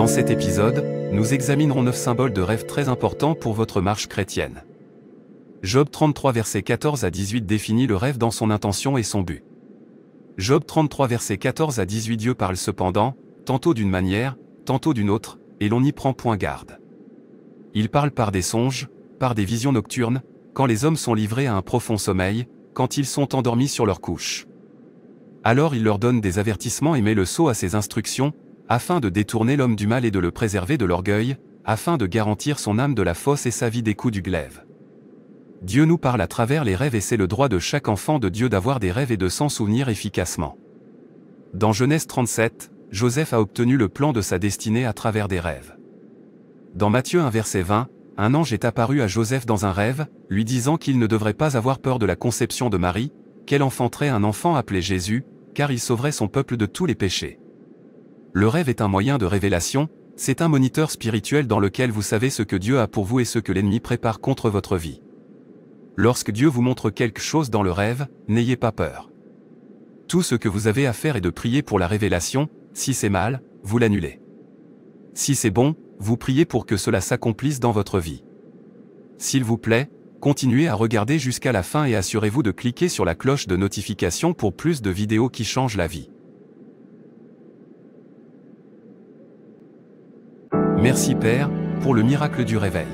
cet épisode, nous examinerons 9 symboles de rêve très importants pour votre marche chrétienne. Job 33 versets 14 à 18 définit le rêve dans son intention et son but. Job 33 versets 14 à 18 Dieu parle cependant, tantôt d'une manière, tantôt d'une autre, et l'on n'y prend point garde. Il parle par des songes, par des visions nocturnes, quand les hommes sont livrés à un profond sommeil, quand ils sont endormis sur leur couche. Alors il leur donne des avertissements et met le sceau à ses instructions, afin de détourner l'homme du mal et de le préserver de l'orgueil, afin de garantir son âme de la fosse et sa vie des coups du glaive. Dieu nous parle à travers les rêves et c'est le droit de chaque enfant de Dieu d'avoir des rêves et de s'en souvenir efficacement. Dans Genèse 37, Joseph a obtenu le plan de sa destinée à travers des rêves. Dans Matthieu 1 verset 20, un ange est apparu à Joseph dans un rêve, lui disant qu'il ne devrait pas avoir peur de la conception de Marie, qu'elle enfanterait un enfant appelé Jésus, car il sauverait son peuple de tous les péchés. Le rêve est un moyen de révélation, c'est un moniteur spirituel dans lequel vous savez ce que Dieu a pour vous et ce que l'ennemi prépare contre votre vie. Lorsque Dieu vous montre quelque chose dans le rêve, n'ayez pas peur. Tout ce que vous avez à faire est de prier pour la révélation, si c'est mal, vous l'annulez. Si c'est bon, vous priez pour que cela s'accomplisse dans votre vie. S'il vous plaît, continuez à regarder jusqu'à la fin et assurez-vous de cliquer sur la cloche de notification pour plus de vidéos qui changent la vie. Merci Père, pour le miracle du réveil.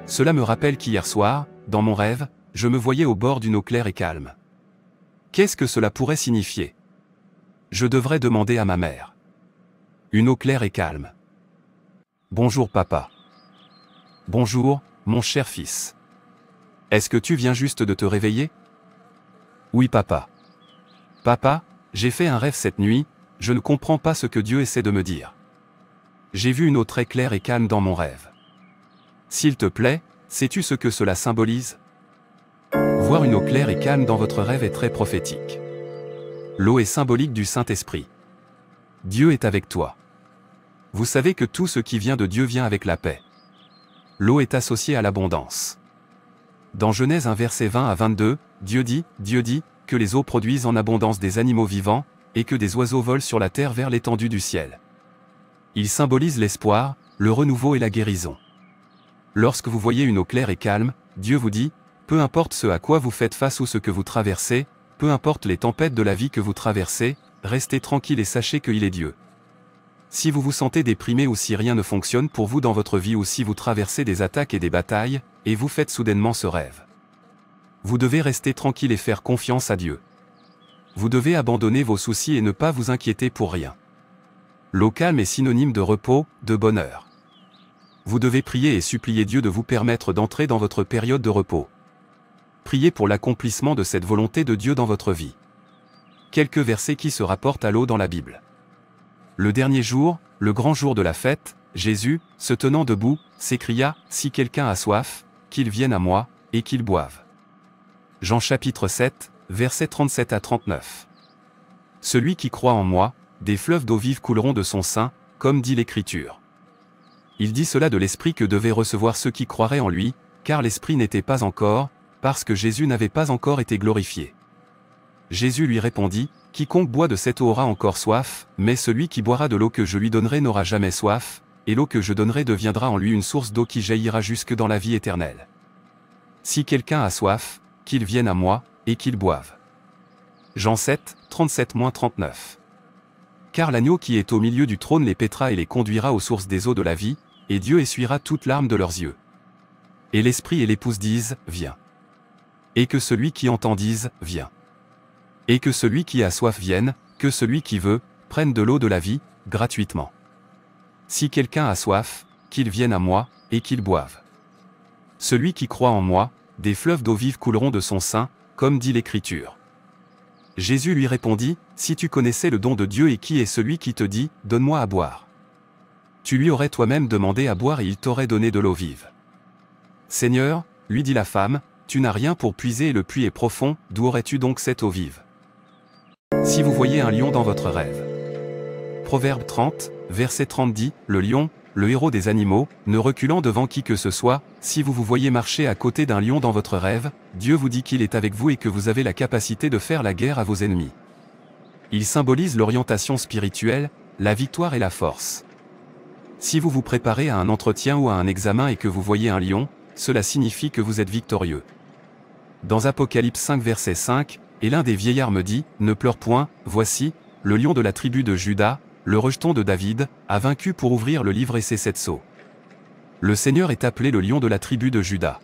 Cela me rappelle qu'hier soir, dans mon rêve, je me voyais au bord d'une eau claire et calme. Qu'est-ce que cela pourrait signifier? Je devrais demander à ma mère. Une eau claire et calme. Bonjour papa. Bonjour, mon cher fils. Est-ce que tu viens juste de te réveiller? Oui papa. Papa, j'ai fait un rêve cette nuit, je ne comprends pas ce que Dieu essaie de me dire. J'ai vu une eau très claire et calme dans mon rêve. S'il te plaît, sais-tu ce que cela symbolise? Voir une eau claire et calme dans votre rêve est très prophétique. L'eau est symbolique du Saint-Esprit. Dieu est avec toi. Vous savez que tout ce qui vient de Dieu vient avec la paix. L'eau est associée à l'abondance. Dans Genèse 1 verset 20 à 22, Dieu dit que les eaux produisent en abondance des animaux vivants, et que des oiseaux volent sur la terre vers l'étendue du ciel. Il symbolise l'espoir, le renouveau et la guérison. Lorsque vous voyez une eau claire et calme, Dieu vous dit, peu importe ce à quoi vous faites face ou ce que vous traversez, peu importe les tempêtes de la vie que vous traversez, restez tranquille et sachez qu'il est Dieu. Si vous vous sentez déprimé ou si rien ne fonctionne pour vous dans votre vie ou si vous traversez des attaques et des batailles, et vous faites soudainement ce rêve. Vous devez rester tranquille et faire confiance à Dieu. Vous devez abandonner vos soucis et ne pas vous inquiéter pour rien. L'eau calme est synonyme de repos, de bonheur. Vous devez prier et supplier Dieu de vous permettre d'entrer dans votre période de repos. Priez pour l'accomplissement de cette volonté de Dieu dans votre vie. Quelques versets qui se rapportent à l'eau dans la Bible. Le dernier jour, le grand jour de la fête, Jésus, se tenant debout, s'écria, « Si quelqu'un a soif, qu'il vienne à moi, et qu'il boive. » Jean chapitre 7, versets 37 à 39. Celui qui croit en moi, des fleuves d'eau vive couleront de son sein, comme dit l'Écriture. Il dit cela de l'Esprit que devaient recevoir ceux qui croiraient en lui, car l'Esprit n'était pas encore, parce que Jésus n'avait pas encore été glorifié. Jésus lui répondit, « Quiconque boit de cette eau aura encore soif, mais celui qui boira de l'eau que je lui donnerai n'aura jamais soif, et l'eau que je donnerai deviendra en lui une source d'eau qui jaillira jusque dans la vie éternelle. Si quelqu'un a soif, qu'il vienne à moi, et qu'il boive. » Jean 7, 37-39. Car l'agneau qui est au milieu du trône les paîtra et les conduira aux sources des eaux de la vie, et Dieu essuiera toute larme de leurs yeux. Et l'Esprit et l'épouse disent, « Viens. » Et que celui qui entend dise, « Viens. » Et que celui qui a soif vienne, que celui qui veut, prenne de l'eau de la vie, gratuitement. Si quelqu'un a soif, qu'il vienne à moi, et qu'il boive. Celui qui croit en moi, des fleuves d'eau vive couleront de son sein, comme dit l'Écriture. Jésus lui répondit, « Si tu connaissais le don de Dieu et qui est celui qui te dit, donne-moi à boire. Tu lui aurais toi-même demandé à boire et il t'aurait donné de l'eau vive. » Seigneur, lui dit la femme, tu n'as rien pour puiser et le puits est profond, d'où aurais-tu donc cette eau vive? Si vous voyez un lion dans votre rêve. Proverbe 30, verset 30 dit, le lion, le héros des animaux, ne reculant devant qui que ce soit, si vous vous voyez marcher à côté d'un lion dans votre rêve, Dieu vous dit qu'il est avec vous et que vous avez la capacité de faire la guerre à vos ennemis. Il symbolise l'orientation spirituelle, la victoire et la force. Si vous vous préparez à un entretien ou à un examen et que vous voyez un lion, cela signifie que vous êtes victorieux. Dans Apocalypse 5 verset 5, et l'un des vieillards me dit, « Ne pleure point, voici, le lion de la tribu de Juda, le rejeton de David, a vaincu pour ouvrir le livre et ses 7 sceaux. » Le Seigneur est appelé le lion de la tribu de Juda.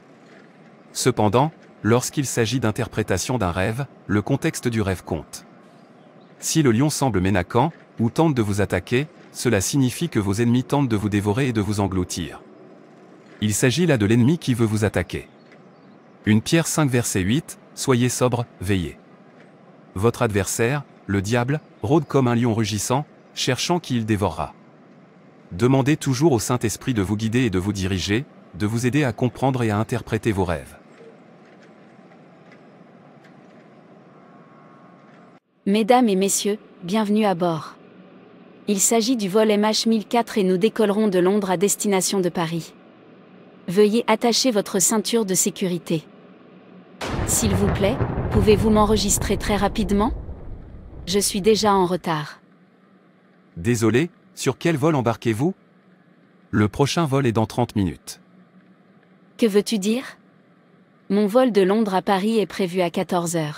Cependant, lorsqu'il s'agit d'interprétation d'un rêve, le contexte du rêve compte. Si le lion semble ménacant, ou tente de vous attaquer, cela signifie que vos ennemis tentent de vous dévorer et de vous engloutir. Il s'agit là de l'ennemi qui veut vous attaquer. 1 Pierre 5 verset 8, soyez sobre, veillez. Votre adversaire, le diable, rôde comme un lion rugissant, cherchant qui il dévorera. Demandez toujours au Saint-Esprit de vous guider et de vous diriger, de vous aider à comprendre et à interpréter vos rêves. Mesdames et messieurs, bienvenue à bord. Il s'agit du vol MH1004 et nous décollerons de Londres à destination de Paris. Veuillez attacher votre ceinture de sécurité. S'il vous plaît, pouvez-vous m'enregistrer très rapidement? Je suis déjà en retard. Désolé, sur quel vol embarquez-vous? Le prochain vol est dans 30 minutes. Que veux-tu dire? Mon vol de Londres à Paris est prévu à 14 h.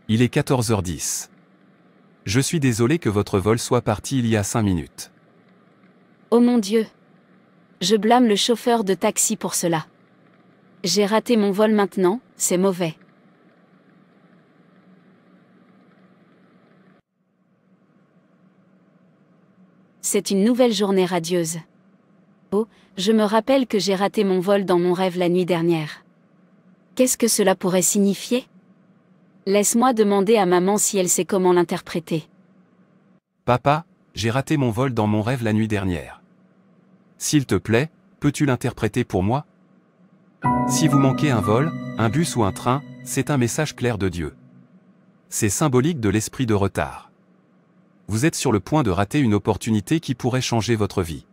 Il est 14h10. Je suis désolé que votre vol soit parti il y a 5 minutes. Oh mon Dieu! Je blâme le chauffeur de taxi pour cela. J'ai raté mon vol maintenant, c'est mauvais. C'est une nouvelle journée radieuse. Oh, je me rappelle que j'ai raté mon vol dans mon rêve la nuit dernière. Qu'est-ce que cela pourrait signifier? Laisse-moi demander à maman si elle sait comment l'interpréter. Papa, j'ai raté mon vol dans mon rêve la nuit dernière. S'il te plaît, peux-tu l'interpréter pour moi? Si vous manquez un vol, un bus ou un train, c'est un message clair de Dieu. C'est symbolique de l'esprit de retard. Vous êtes sur le point de rater une opportunité qui pourrait changer votre vie.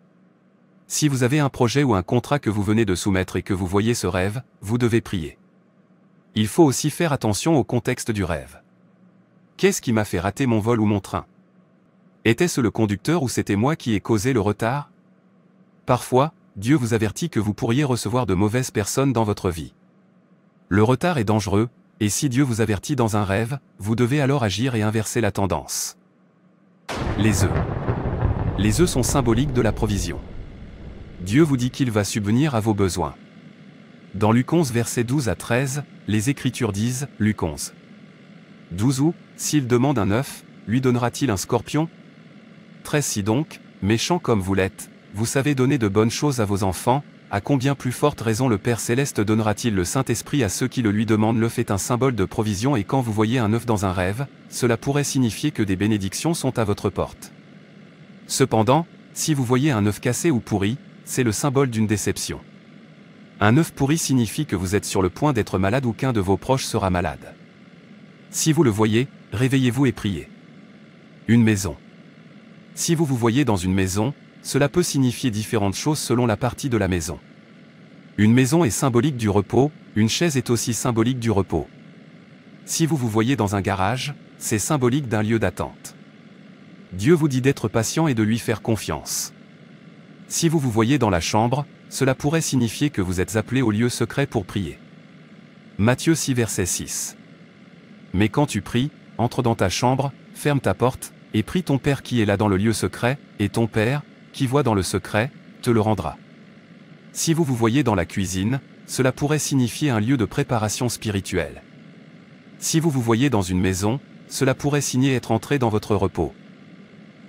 Si vous avez un projet ou un contrat que vous venez de soumettre et que vous voyez ce rêve, vous devez prier. Il faut aussi faire attention au contexte du rêve. Qu'est-ce qui m'a fait rater mon vol ou mon train? Était-ce le conducteur ou c'était moi qui ai causé le retard? Parfois, Dieu vous avertit que vous pourriez recevoir de mauvaises personnes dans votre vie. Le retard est dangereux, et si Dieu vous avertit dans un rêve, vous devez alors agir et inverser la tendance. Les œufs. Les œufs sont symboliques de la provision. Dieu vous dit qu'il va subvenir à vos besoins. Dans Luc 11 versets 12 à 13, les Écritures disent, Luc 11. 12 ou, s'il demande un œuf, lui donnera-t-il un scorpion? 13 Si donc, méchants comme vous l'êtes, vous savez donner de bonnes choses à vos enfants, à combien plus forte raison le Père Céleste donnera-t-il le Saint-Esprit à ceux qui le lui demandent? L'œuf est un symbole de provision et quand vous voyez un œuf dans un rêve, cela pourrait signifier que des bénédictions sont à votre porte. Cependant, si vous voyez un œuf cassé ou pourri, c'est le symbole d'une déception. Un œuf pourri signifie que vous êtes sur le point d'être malade ou qu'un de vos proches sera malade. Si vous le voyez, réveillez-vous et priez. Une maison. Si vous vous voyez dans une maison, cela peut signifier différentes choses selon la partie de la maison. Une maison est symbolique du repos, une chaise est aussi symbolique du repos. Si vous vous voyez dans un garage, c'est symbolique d'un lieu d'attente. Dieu vous dit d'être patient et de lui faire confiance. Si vous vous voyez dans la chambre, cela pourrait signifier que vous êtes appelé au lieu secret pour prier. Matthieu 6 verset 6. Mais quand tu pries, entre dans ta chambre, ferme ta porte, et prie ton Père qui est là dans le lieu secret, et ton Père, qui voit dans le secret, te le rendra. Si vous vous voyez dans la cuisine, cela pourrait signifier un lieu de préparation spirituelle. Si vous vous voyez dans une maison, cela pourrait signifier être entré dans votre repos.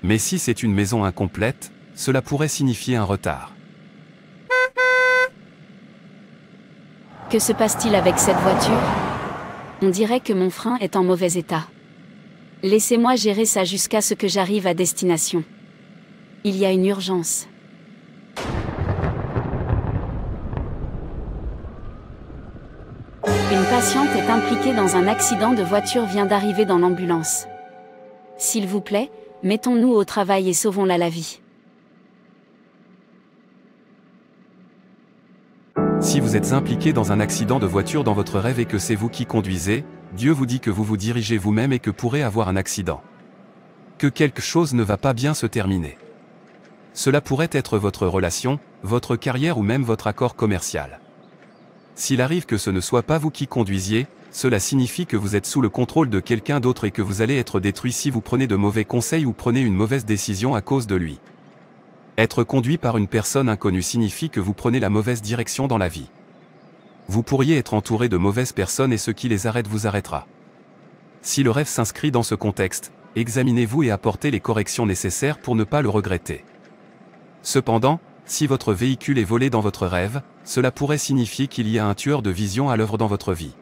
Mais si c'est une maison incomplète, cela pourrait signifier un retard. Que se passe-t-il avec cette voiture? On dirait que mon frein est en mauvais état. Laissez-moi gérer ça jusqu'à ce que j'arrive à destination. Il y a une urgence. Une patiente est impliquée dans un accident de voiture vient d'arriver dans l'ambulance. S'il vous plaît, mettons-nous au travail et sauvons-la la vie. Si vous êtes impliqué dans un accident de voiture dans votre rêve et que c'est vous qui conduisez, Dieu vous dit que vous vous dirigez vous-même et que pourrez avoir un accident. Que quelque chose ne va pas bien se terminer. Cela pourrait être votre relation, votre carrière ou même votre accord commercial. S'il arrive que ce ne soit pas vous qui conduisiez, cela signifie que vous êtes sous le contrôle de quelqu'un d'autre et que vous allez être détruit si vous prenez de mauvais conseils ou prenez une mauvaise décision à cause de lui. Être conduit par une personne inconnue signifie que vous prenez la mauvaise direction dans la vie. Vous pourriez être entouré de mauvaises personnes et ce qui les arrête vous arrêtera. Si le rêve s'inscrit dans ce contexte, examinez-vous et apportez les corrections nécessaires pour ne pas le regretter. Cependant, si votre véhicule est volé dans votre rêve, cela pourrait signifier qu'il y a un tueur de vision à l'œuvre dans votre vie.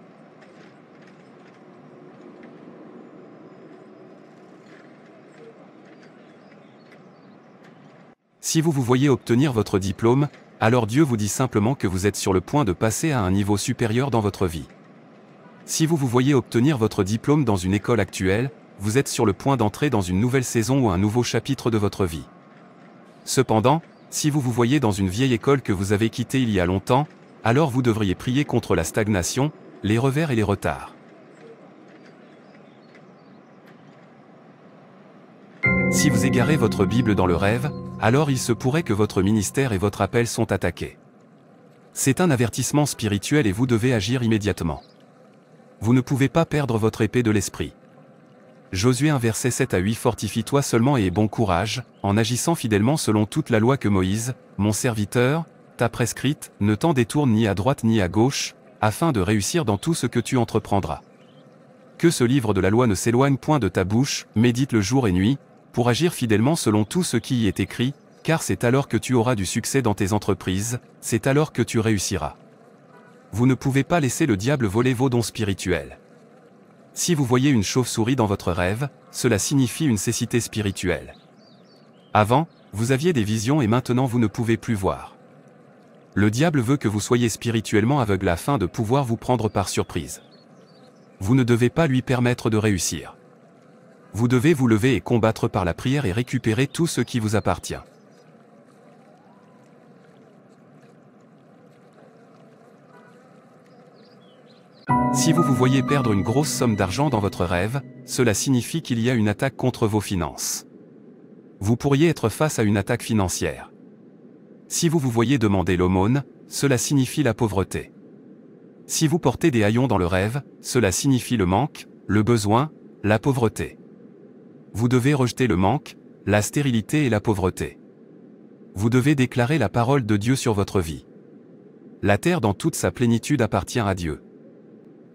Si vous vous voyez obtenir votre diplôme, alors Dieu vous dit simplement que vous êtes sur le point de passer à un niveau supérieur dans votre vie. Si vous vous voyez obtenir votre diplôme dans une école actuelle, vous êtes sur le point d'entrer dans une nouvelle saison ou un nouveau chapitre de votre vie. Cependant, si vous vous voyez dans une vieille école que vous avez quittée il y a longtemps, alors vous devriez prier contre la stagnation, les revers et les retards. Si vous égarez votre Bible dans le rêve, alors il se pourrait que votre ministère et votre appel sont attaqués. C'est un avertissement spirituel et vous devez agir immédiatement. Vous ne pouvez pas perdre votre épée de l'esprit. Josué 1 verset 7 à 8 Fortifie-toi seulement et aie bon courage, en agissant fidèlement selon toute la loi que Moïse, mon serviteur, t'a prescrite, ne t'en détourne ni à droite ni à gauche, afin de réussir dans tout ce que tu entreprendras. Que ce livre de la loi ne s'éloigne point de ta bouche, médite-le jour et nuit, pour agir fidèlement selon tout ce qui y est écrit, car c'est alors que tu auras du succès dans tes entreprises, c'est alors que tu réussiras. Vous ne pouvez pas laisser le diable voler vos dons spirituels. Si vous voyez une chauve-souris dans votre rêve, cela signifie une cécité spirituelle. Avant, vous aviez des visions et maintenant vous ne pouvez plus voir. Le diable veut que vous soyez spirituellement aveugle afin de pouvoir vous prendre par surprise. Vous ne devez pas lui permettre de réussir. Vous devez vous lever et combattre par la prière et récupérer tout ce qui vous appartient. Si vous vous voyez perdre une grosse somme d'argent dans votre rêve, cela signifie qu'il y a une attaque contre vos finances. Vous pourriez être face à une attaque financière. Si vous vous voyez demander l'aumône, cela signifie la pauvreté. Si vous portez des haillons dans le rêve, cela signifie le manque, le besoin, la pauvreté. Vous devez rejeter le manque, la stérilité et la pauvreté. Vous devez déclarer la parole de Dieu sur votre vie. La terre dans toute sa plénitude appartient à Dieu.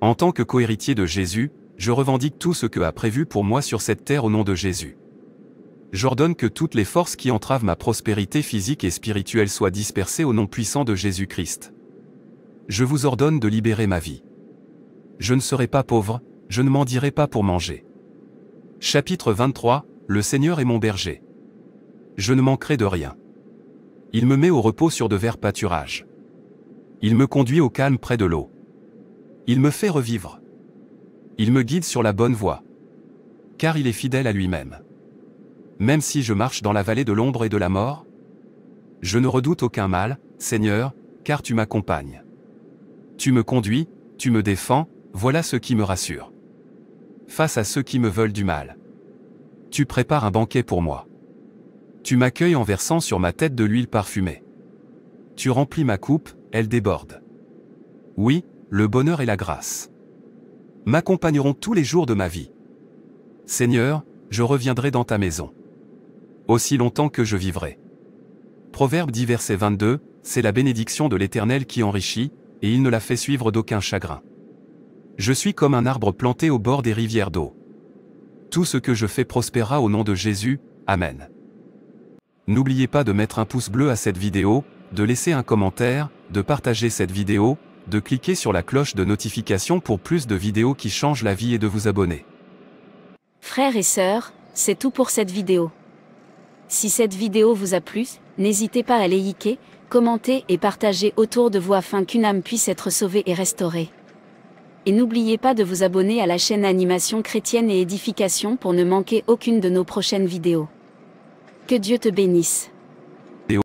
En tant que cohéritier de Jésus, je revendique tout ce que a prévu pour moi sur cette terre au nom de Jésus. J'ordonne que toutes les forces qui entravent ma prospérité physique et spirituelle soient dispersées au nom puissant de Jésus-Christ. Je vous ordonne de libérer ma vie. Je ne serai pas pauvre, je ne mendierai pas pour manger. Chapitre 23, Le Seigneur est mon berger. Je ne manquerai de rien. Il me met au repos sur de verts pâturages. Il me conduit au calme près de l'eau. Il me fait revivre. Il me guide sur la bonne voie. Car il est fidèle à lui-même. Même si je marche dans la vallée de l'ombre et de la mort, je ne redoute aucun mal, Seigneur, car tu m'accompagnes. Tu me conduis, tu me défends, voilà ce qui me rassure. Face à ceux qui me veulent du mal, tu prépares un banquet pour moi. Tu m'accueilles en versant sur ma tête de l'huile parfumée. Tu remplis ma coupe, elle déborde. Oui, le bonheur et la grâce m'accompagneront tous les jours de ma vie. Seigneur, je reviendrai dans ta maison. Aussi longtemps que je vivrai. Proverbe 10 verset 22, c'est la bénédiction de l'Éternel qui enrichit, et il ne la fait suivre d'aucun chagrin. Je suis comme un arbre planté au bord des rivières d'eau. Tout ce que je fais prospérera au nom de Jésus, Amen. N'oubliez pas de mettre un pouce bleu à cette vidéo, de laisser un commentaire, de partager cette vidéo, de cliquer sur la cloche de notification pour plus de vidéos qui changent la vie et de vous abonner. Frères et sœurs, c'est tout pour cette vidéo. Si cette vidéo vous a plu, n'hésitez pas à liker, commenter et partager autour de vous afin qu'une âme puisse être sauvée et restaurée. Et n'oubliez pas de vous abonner à la chaîne Animation Chrétienne et Édification pour ne manquer aucune de nos prochaines vidéos. Que Dieu te bénisse.